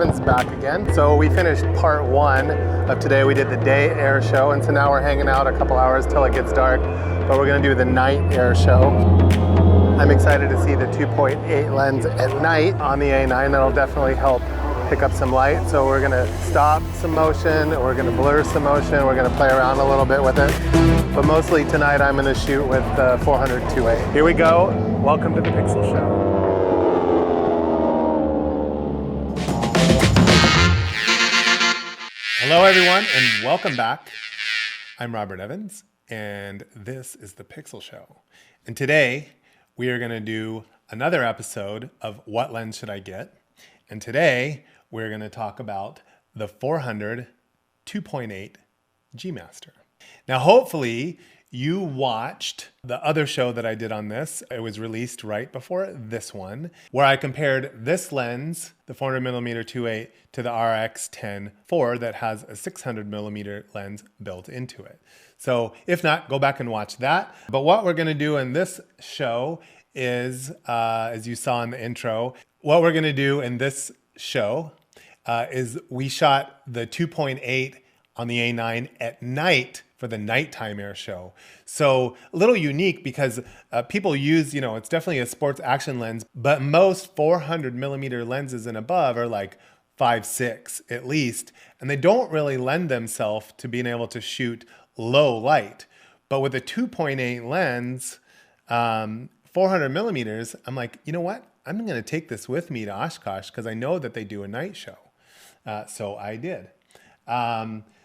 Evans back again. So we finished part one of today. We did the day air show, and so now we're hanging out a couple hours till it gets dark, but we're gonna do the night air show. I'm excited to see the 2.8 lens at night on the A9. That'll definitely help pick up some light. So we're gonna stop some motion, we're gonna blur some motion, we're gonna play around a little bit with it. But mostly tonight I'm gonna shoot with the 400 2.8. Here we go. Welcome to the Pixel Show. Hello everyone and welcome back. I'm Robert Evans and this is the Pixel Show. And today we are gonna do another episode of What Lens Should I Get? And today we're gonna talk about the 400 2.8 G Master. Now hopefully you watched the other show that I did on this. It was released right before this one, where I compared this lens, the 400mm 2.8, to the RX10 IV that has a 600mm lens built into it. So if not, go back and watch that. But what we're gonna do in this show is, as you saw in the intro, what we're gonna do in this show is we shot the 2.8 on the A9 at night for the nighttime air show. So a little unique because people use, it's definitely a sports action lens, but most 400mm lenses and above are like 5.6 at least, and they don't really lend themselves to being able to shoot low light. But with a 2.8 lens, 400mm, I'm like, you know what? I'm gonna take this with me to Oshkosh because I know that they do a night show. So I did.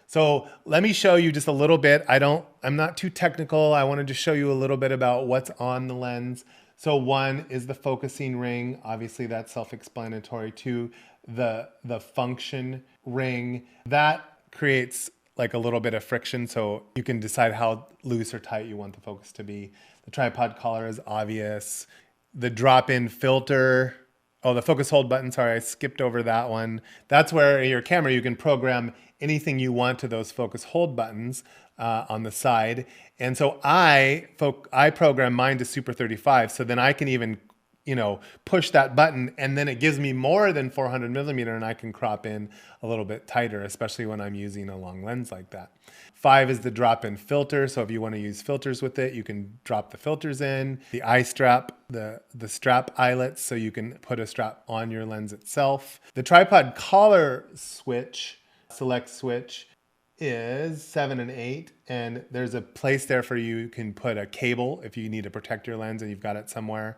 So let me show you just a little bit. I'm not too technical. I wanted to show you a little bit about what's on the lens. So one is the focusing ring. Obviously that's self-explanatory. Two, the function ring. That creates like a little bit of friction, so you can decide how loose or tight you want the focus to be. The tripod collar is obvious. The drop-in filter. Oh, the focus hold button, sorry, I skipped over that one. That's where your camera, you can program anything you want to those focus hold buttons on the side. And so I program mine to Super 35, so then I can even, push that button and then it gives me more than 400mm and I can crop in a little bit tighter, especially when I'm using a long lens like that. 5 is the drop-in filter, so if you want to use filters with it, you can drop the filters in. The eye strap, the strap eyelets, so you can put a strap on your lens itself. The tripod collar switch, select switch, is 7 and 8, and there's a place there for you can put a cable if you need to protect your lens and you've got it somewhere,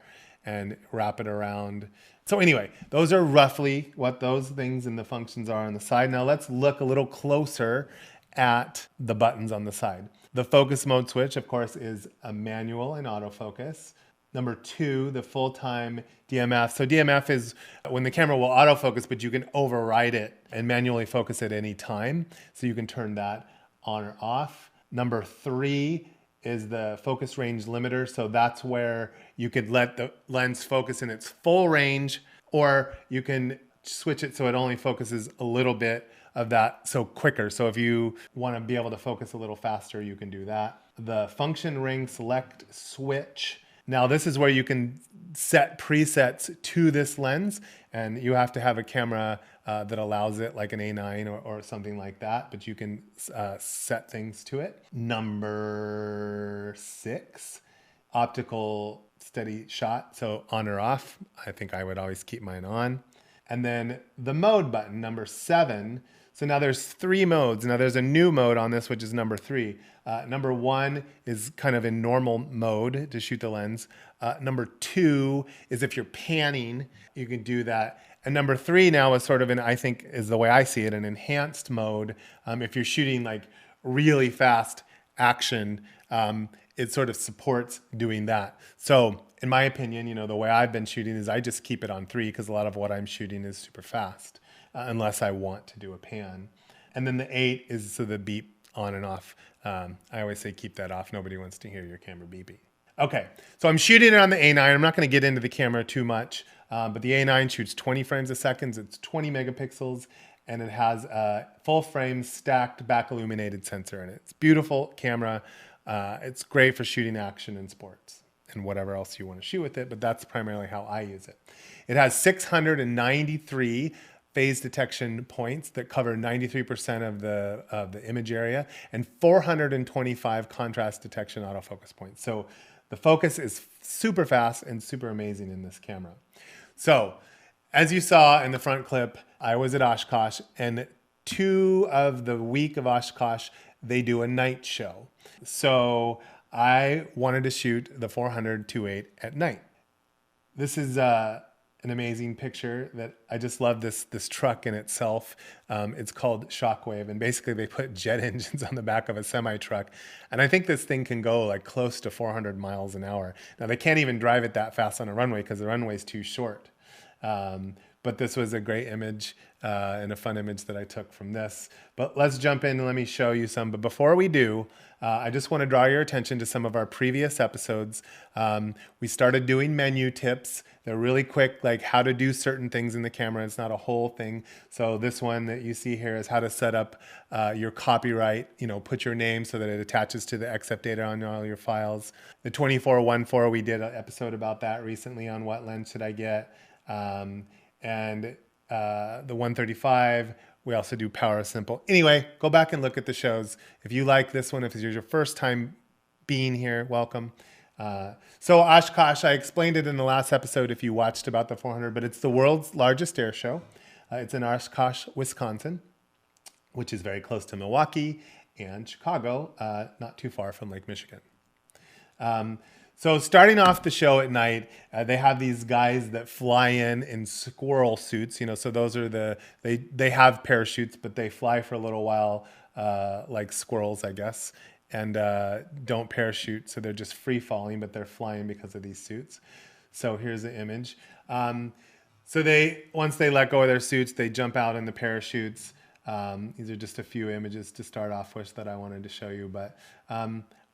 and wrap it around. So anyway, those are roughly what those things and the functions are on the side. Now let's look a little closer at the buttons on the side. The focus mode switch, of course, is a manual and autofocus. Number 2, the full-time DMF. So DMF is when the camera will autofocus, but you can override it and manually focus at any time. So you can turn that on or off. Number 3 is the focus range limiter. So that's where you could let the lens focus in its full range, or you can switch it so it only focuses a little bit of that, so quicker. So if you want to be able to focus a little faster, you can do that. The function ring select switch. Now this is where you can set presets to this lens, and you have to have a camera that allows it, like an A9 or something like that, but you can set things to it. Number 6, optical steady shot, so on or off. I think I would always keep mine on. And then the mode button, number 7. So now there's 3 modes. Now there's a new mode on this, which is number 3. Number 1 is kind of in normal mode to shoot the lens. Number 2 is if you're panning, you can do that. And number 3 now is sort of I think is the way I see it, an enhanced mode. If you're shooting like really fast action, it sort of supports doing that. So in my opinion, the way I've been shooting is I just keep it on 3 because a lot of what I'm shooting is super fast, unless I want to do a pan. And then the 8 is so the beep on and off. I always say keep that off. Nobody wants to hear your camera beeping. Okay, so I'm shooting it on the A9. I'm not going to get into the camera too much, but the A9 shoots 20 frames a second. It's 20 megapixels, and it has a full frame stacked back illuminated sensor in it. It's a beautiful camera. It's great for shooting action and sports and whatever else you want to shoot with it, but that's primarily how I use it. It has 693 phase detection points that cover 93% of the image area, and 425 contrast detection autofocus points. So the focus is super fast and super amazing in this camera. So as you saw in the front clip, I was at Oshkosh, and 2 of the week of Oshkosh, they do a night show. So I wanted to shoot the 400-2.8 at night. This is an amazing picture that I just love this truck in itself. It's called Shockwave, and basically they put jet engines on the back of a semi truck. And I think this thing can go like close to 400 miles an hour. Now they can't even drive it that fast on a runway because the runway is too short. But this was a great image and a fun image that I took from this. But let's jump in and let me show you some. But before we do, I just want to draw your attention to some of our previous episodes. We started doing menu tips. They're really quick, like how to do certain things in the camera. It's not a whole thing. So this one that you see here is how to set up your copyright, put your name so that it attaches to the XF data on all your files. The 2414, we did an episode about that recently on what lens should I get. And the 135, we also do Power Simple. Anyway, go back and look at the shows. If you like this one, if it's your first time being here, welcome. So Oshkosh, I explained it in the last episode if you watched about the 400, but it's the world's largest air show. It's in Oshkosh, Wisconsin, which is very close to Milwaukee and Chicago, not too far from Lake Michigan. So starting off the show at night, they have these guys that fly in squirrel suits, so those are they have parachutes, but they fly for a little while like squirrels, I guess, and don't parachute. So they're just free falling, but they're flying because of these suits. So here's the image. So once they let go of their suits, they jump out in the parachutes. These are just a few images to start off with that I wanted to show you, but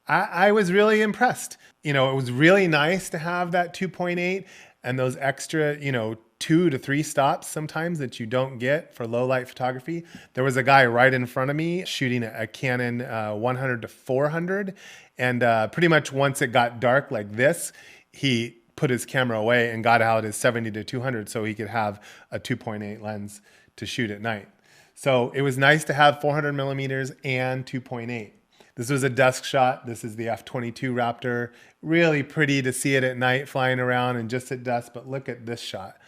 I was really impressed. It was really nice to have that 2.8 and those extra, 2 to 3 stops sometimes that you don't get for low light photography. There was a guy right in front of me shooting a Canon 100-400, and pretty much once it got dark like this, he put his camera away and got out his 70-200 so he could have a 2.8 lens to shoot at night. So it was nice to have 400 millimeters and 2.8. This was a dusk shot. This is the F-22 Raptor. Really pretty to see it at night flying around and just at dusk, but look at this shot.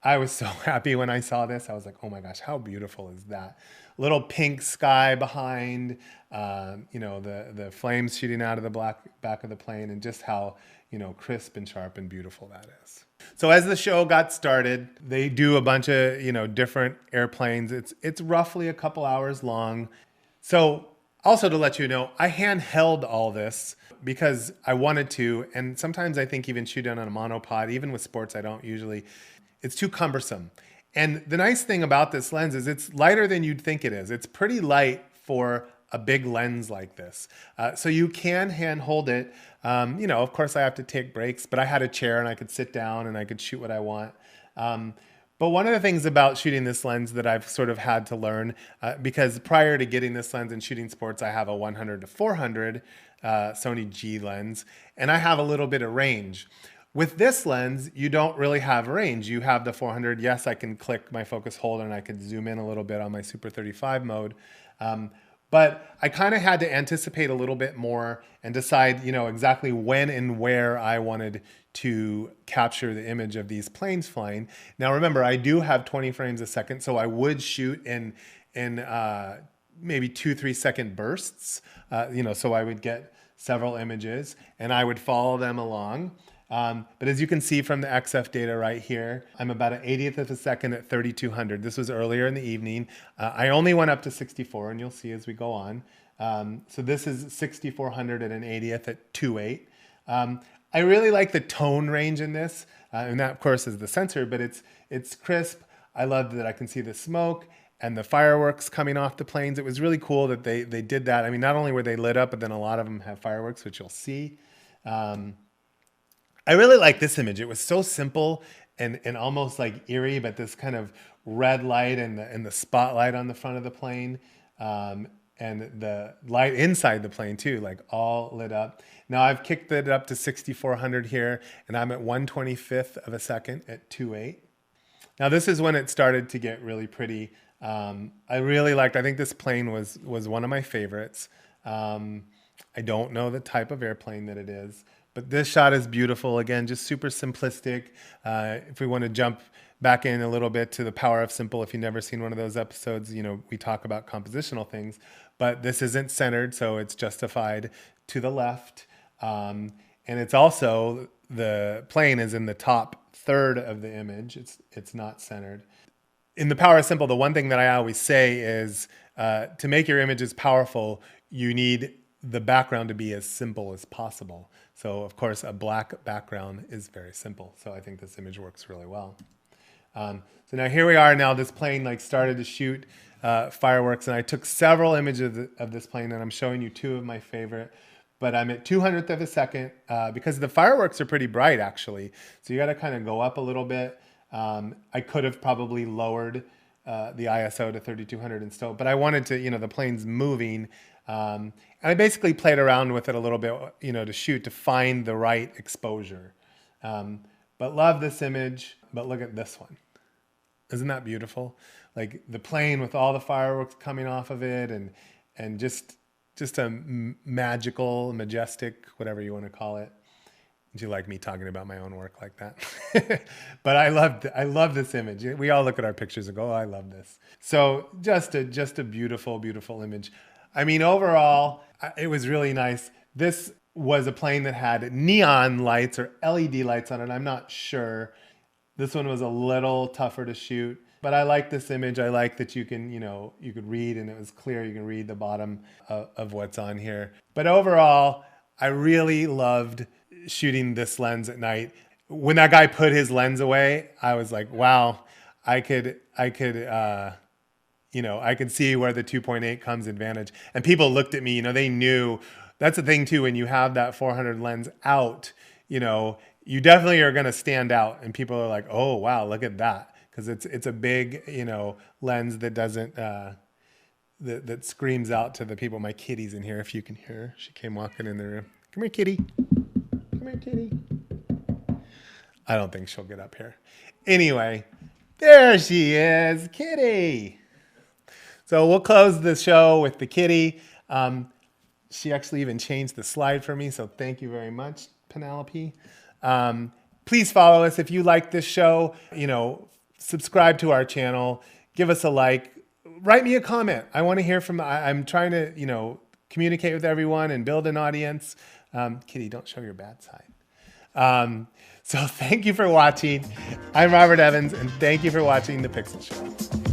I was so happy when I saw this. I was like, oh my gosh, how beautiful is that? Little pink sky behind, the flames shooting out of the back of the plane, and just how, crisp and sharp and beautiful that is. So as the show got started, they do a bunch of, different airplanes. It's roughly a couple hours long. So also to let you know, I handheld all this because I wanted to, and sometimes I think even shooting on a monopod, even with sports, I don't usually, it's too cumbersome. And the nice thing about this lens is it's lighter than you'd think it is. It's pretty light for a big lens like this. So you can handhold it. Of course I have to take breaks, but I had a chair and I could sit down and I could shoot what I want. But one of the things about shooting this lens that I've sort of had to learn, because prior to getting this lens and shooting sports, I have a 100-400 Sony G lens, and I have a little bit of range. With this lens, you don't really have range. You have the 400. Yes, I can click my focus holder and I could zoom in a little bit on my Super 35 mode. But I kind of had to anticipate a little bit more and decide, exactly when and where I wanted to capture the image of these planes flying. Now, remember, I do have 20 frames a second, so I would shoot in maybe 2-3 second bursts, so I would get several images and I would follow them along. But as you can see from the XF data right here, I'm about an 80th of a second at 3200. This was earlier in the evening. I only went up to 64, and you'll see as we go on. So this is 6400 at an 80th at 2.8. I really like the tone range in this, and that of course is the sensor, but it's crisp. I love that I can see the smoke and the fireworks coming off the planes. It was really cool that they did that. I mean, not only were they lit up, but then a lot of them have fireworks, which you'll see. I really like this image. It was so simple and almost like eerie, but this kind of red light and the spotlight on the front of the plane, and the light inside the plane too, like all lit up. Now I've kicked it up to 6400 here, and I'm at 1/25th of a second at 2.8. Now this is when it started to get really pretty. I really liked, I think this plane was one of my favorites. I don't know the type of airplane that it is, but this shot is beautiful. Again, just super simplistic. If we want to jump back in a little bit to the power of simple, if you've never seen one of those episodes, you know, we talk about compositional things, but this isn't centered, so it's justified to the left. And it's also, the plane is in the top third of the image. It's not centered. In the power of simple, the one thing that I always say is to make your images powerful, you need the background to be as simple as possible. So of course, a black background is very simple. So I think this image works really well. So now here we are. Now this plane like started to shoot fireworks, and I took several images of this plane, and I'm showing you two of my favorite. But I'm at 200th of a second because the fireworks are pretty bright actually. So you got to kind of go up a little bit. I could have probably lowered the ISO to 3200 and still, but I wanted to, you know, the plane's moving. And I basically played around with it a little bit, you know, to find the right exposure. But love this image, but look at this one. Isn't that beautiful? Like the plane with all the fireworks coming off of it, and just a magical, majestic, whatever you want to call it. Do you like me talking about my own work like that? But I love this image. We all look at our pictures and go, oh, I love this. So just a beautiful, beautiful image. I mean, overall, it was really nice. This was a plane that had neon lights or LED lights on it. I'm not sure. This one was a little tougher to shoot, but I like this image. I like that you can, you know, you could read, and it was clear. You can read the bottom of what's on here. But overall, I really loved shooting this lens at night. When that guy put his lens away, I was like, wow, I could, you know, I could see where the 2.8 comes advantage. And people looked at me, you know, they knew. That's the thing too, when you have that 400 lens out, you know, you definitely are going to stand out, and people are like, oh, wow, look at that. Because it's a big, you know, lens that doesn't, that screams out to the people. My kitty's in here, if you can hear her. She came walking in the room. Come here, kitty. Come here, kitty. I don't think she'll get up here. Anyway, there she is, Kitty. So we'll close the show with the kitty. She actually even changed the slide for me, so thank you very much, Penelope. Please follow us if you like this show. You know, subscribe to our channel, give us a like, write me a comment. I want to hear from. I'm trying to, you know, communicate with everyone and build an audience. Kitty, don't show your bad side. So thank you for watching. I'm Robert Evans, and thank you for watching The Pixel Show.